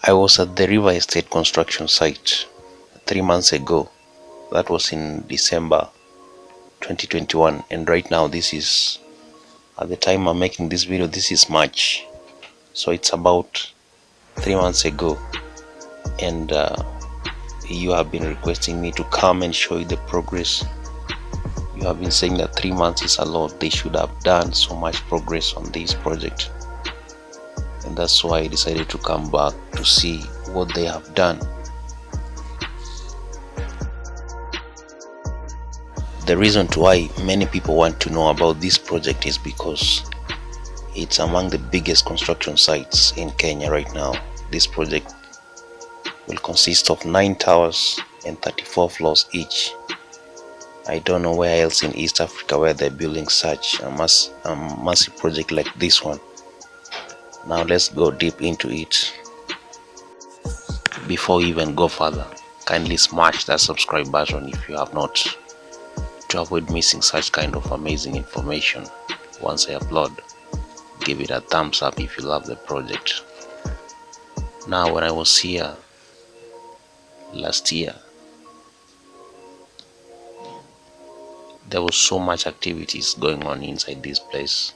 I was at the River Estate construction site 3 months ago. That was in December 2021, and right now this is, at the time I'm making this video, this is March, so it's about 3 months ago. And you have been requesting me to come and show you the progress. You have been saying that 3 months is a lot, they should have done so much progress on this project, and that's why I decided to come back to see what they have done. The reason why many people want to know about this project is because it's among the biggest construction sites in Kenya right now. This project will consist of 9 towers and 34 floors each. I don't know where else in East Africa where they're building such a massive project like this one. Now let's go deep into it. Before we even go further, kindly smash that subscribe button if you have not, to avoid missing such kind of amazing information once I upload. Give it a thumbs up if you love the project. Now, when I was here last year, there was so much activities going on inside this place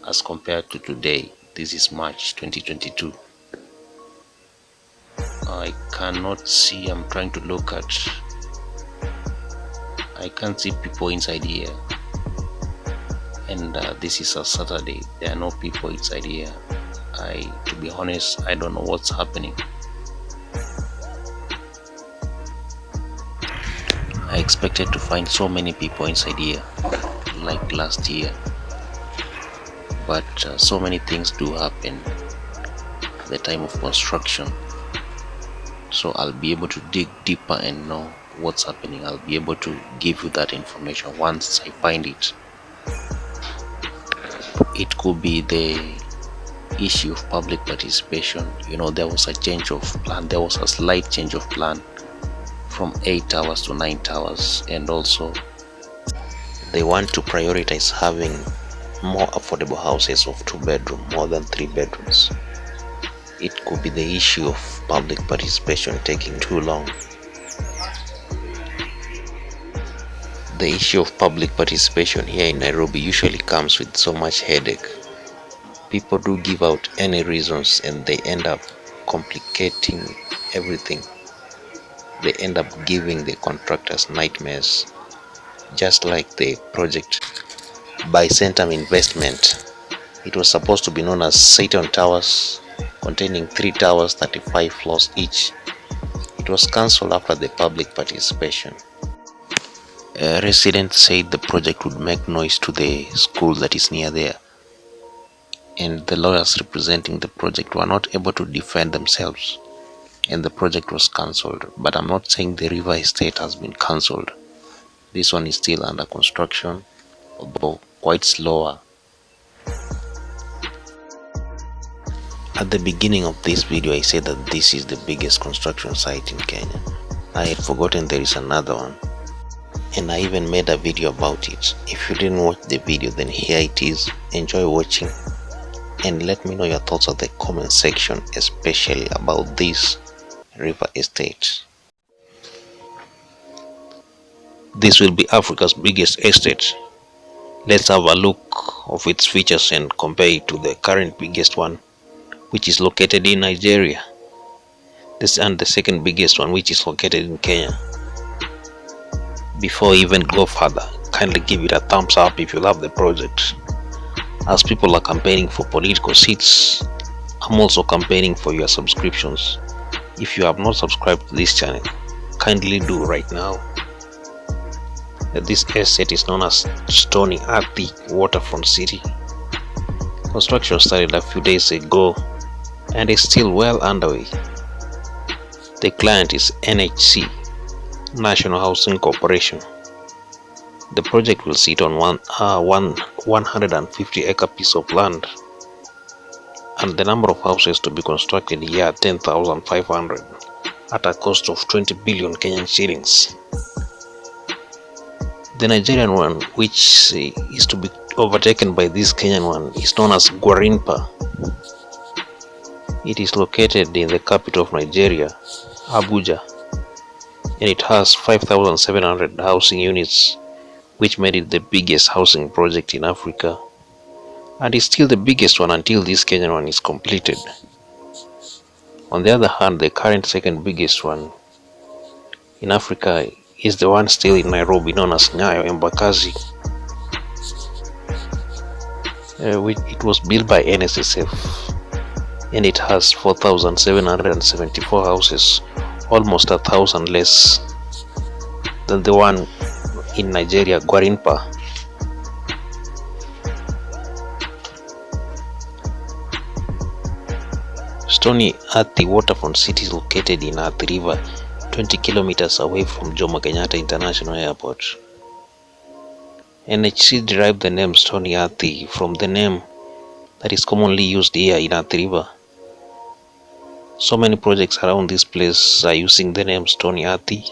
as compared to today. This is March 2022. I cannot see, I'm trying to look at, I can't see people inside here, and this is a Saturday. There are no people inside here. To be honest, I don't know what's happening. I expected to find so many people inside here like last year, but so many things do happen at the time of construction, so I'll be able to dig deeper and know what's happening. I'll be able to give you that information once I find it. It could be the issue of public participation. There was a change of plan. There was a slight change of plan from 8 towers to 9 towers, and also they want to prioritize having more affordable houses of 2-bedroom more than 3 bedrooms. It could be the issue of public participation taking too long. The issue of public participation here in Nairobi usually comes with so much headache. People do give out any reasons and they end up complicating everything. They end up giving the contractors nightmares, just like the project by Centum Investment. It was supposed to be known as Satan Towers, containing 3 towers, 35 floors each. It was cancelled after the public participation. Residents said the project would make noise to the school that is near there, and the lawyers representing the project were not able to defend themselves, and the project was cancelled. But I'm not saying the River Estate has been cancelled. This one is still under construction, although quite slower. At the beginning of this video, I said that this is the biggest construction site in Kenya. I had forgotten there is another one, and I even made a video about it. If you didn't watch the video, then here it is. Enjoy watching and let me know your thoughts at the comment section, especially about this River Estate. This will be Africa's biggest estate. Let's have a look of its features and compare it to the current biggest one, which is located in Nigeria, and the second biggest one, which is located in Kenya. Before we even go further, kindly give it a thumbs up if you love the project. As people are campaigning for political seats, I'm also campaigning for your subscriptions. If you have not subscribed to this channel, kindly do right now. This estate is known as Stony Earthy Waterfront City. Construction started a few days ago and is still well underway. The client is NHC, National Housing Corporation. The project will sit on 150-acre piece of land, and the number of houses to be constructed here are 10,500 at a cost of 20 billion Kenyan shillings. The Nigerian one, which is to be overtaken by this Kenyan one, is known as Gwarinpa. It is located in the capital of Nigeria, Abuja, and it has 5,700 housing units, which made it the biggest housing project in Africa, and is still the biggest one until this Kenyan one is completed. On the other hand, the current second biggest one in Africa is the one still in Nairobi, known as Nyayo Embakazi. It was built by NSSF, and it has 4,774 houses, almost 1,000 less than the one in Nigeria, Gwarinpa. Stony Athi waterfront city is located in Athi River, 20 kilometers away from Jomo Kenyatta International Airport. NHC derived the name Stony Athi from the name that is commonly used here in Athi River. So many projects around this place are using the name Stony Athi,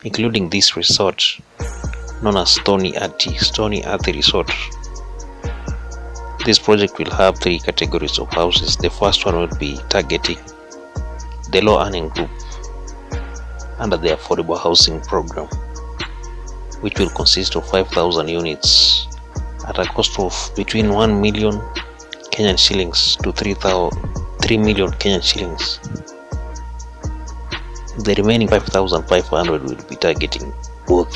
including this resort known as Stony Athi Resort. This project will have 3 categories of houses. The first one will be targeting the low earning group under the affordable housing program, which will consist of 5,000 units at a cost of between 1 million Kenyan shillings to 3 million Kenyan shillings. The remaining 5,500 will be targeting both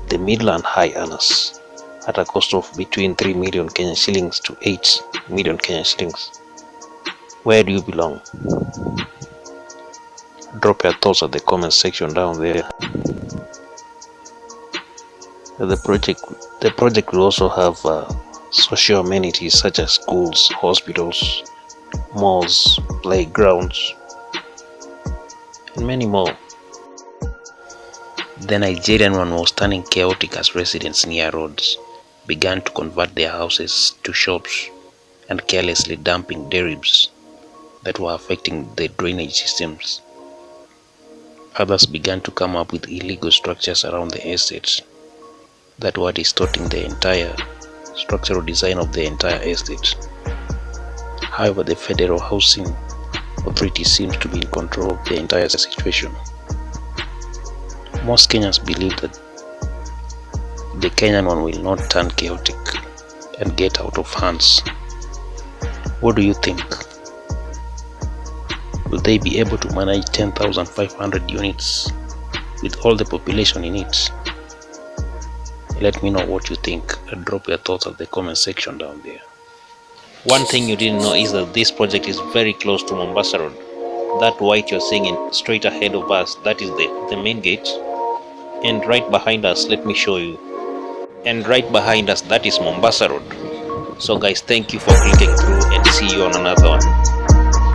the middle and high earners at a cost of between 3 million Kenyan shillings to 8 million Kenyan shillings. Where do you belong? Drop your thoughts at the comment section down there. The project will also have social amenities such as schools, hospitals, malls, playgrounds, and many more. The Nigerian one was turning chaotic as residents near roads began to convert their houses to shops and carelessly dumping debris that were affecting the drainage systems. Others began to come up with illegal structures around the estates that were distorting the entire structural design of the entire estate. However, the Federal Housing Authority seems to be in control of the entire situation. Most Kenyans believe that the Kenyan one will not turn chaotic and get out of hands. What do you think? Will they be able to manage 10,500 units with all the population in it? Let me know what you think and drop your thoughts at the comment section down there. One thing you didn't know is that this project is very close to Mombasa Road. That white you're seeing straight ahead of us, that is the main gate. And right behind us, let me show you. And right behind us, that is Mombasa Road. So guys, thank you for clicking through and see you on another one.